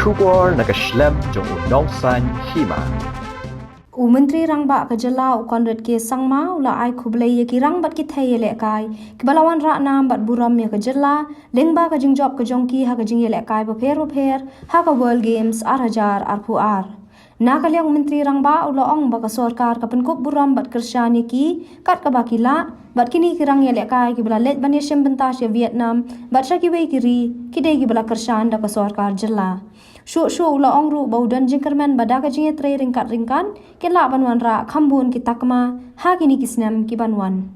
Shubor nakaslem jong unongsan Hima. Myntri Rangbah ka jala u konrad ke sangma ula ai khublai ye ki rangbat ki Nongïalehkai ki balawan ra nam bat Burom ye ka jala lengba ka jingjob ka jongki ha ka Nongïalehkai bapher ha ka World Games ar Nakaliang Myntri Rangbah ula ong ba ka sarkar ka Pynkup Burom bat kersyani ki kat ka bakila bat kini ki Nongïalehkai ki bala let ban ye bentas ye Vietnam bat sya ki wei kiri ki de ki bala kersyan da ka sarkar jala Shu ula ong ru bau dan jingkerman bada ka jinge tre ringkan ke la banwan ra khambun ki takma ha kini kisnam ki banwan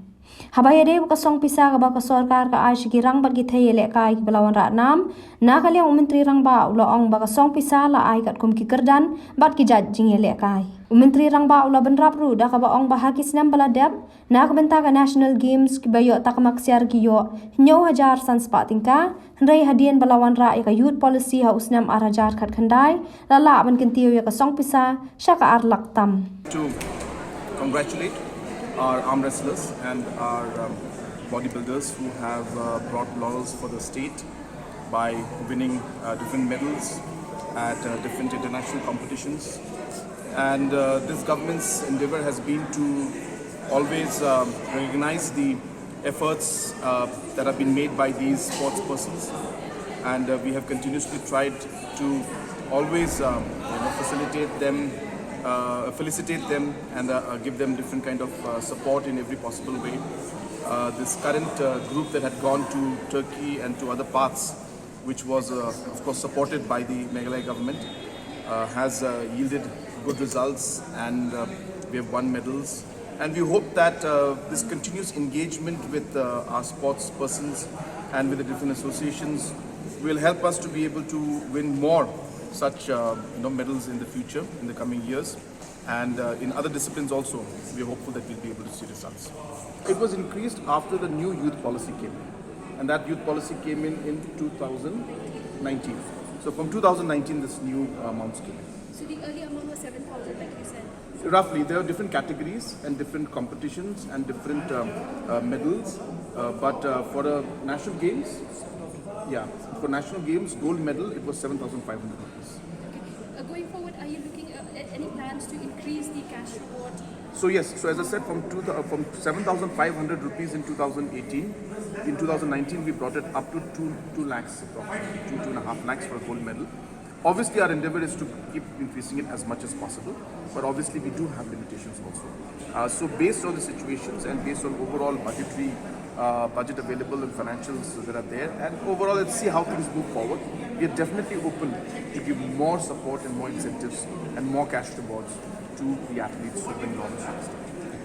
Habaya de ka song pisa ka ba ka sarkar ka ai ki rangbat ki Nongïalehkai ki balawan ra nam nakaliang Myntri Rangbah ula ong ba ka song pisa la ai kat kum ki kerdan bat ki jat Nongïalehkai Myntri Rangbah ula benrap ru da ka ba ong ba ha kisnam bala dep na ka benta ka National Games ki bayo takmak siar ki yo nyo hajar san spa tingka Hendrai hadian balawan ra ya ka youth policy ha usnam arajar khat khandai la la ban kintiyo ya ka song pisa syaka arlak tam to congratulate our arm wrestlers and our bodybuilders who have brought laurels for the state by winning different medals at different international competitions. And this government's endeavor has been to always recognize the efforts that have been made by these sports persons, and we have continuously tried to always felicitate them and give them different kind of support in every possible way. This current group that had gone to Turkey and to other parts, which was of course supported by the Nongïalehkai government, has yielded good results, and we have won medals. And we hope that this continuous engagement with our sports persons and with the different associations will help us to be able to win more such medals in the future, in the coming years. And in other disciplines also, we are hopeful that we'll be able to see results. It was increased after the new youth policy came in. And that youth policy came in 2019. So from 2019, this new amounts came in. So the earlier amount was 7,000, like you said? Roughly, there are different categories and different competitions and different medals. But for the national games, for national games, gold medal, it was 7,500 rupees. Okay. Going forward, are you looking at any plans to increase the cash reward? So yes, so as I said, from 7,500 rupees in 2018, in 2019 we brought it up to 2 lakhs, approximately 2.5 lakhs for a gold medal. Obviously, our endeavor is to keep increasing it as much as possible, but obviously we do have limitations also. So based on the situations and based on overall budget available and financials that are there, and overall let's see how things move forward. We are definitely open to give more support and more incentives and more cash rewards to the athletes who win laurels.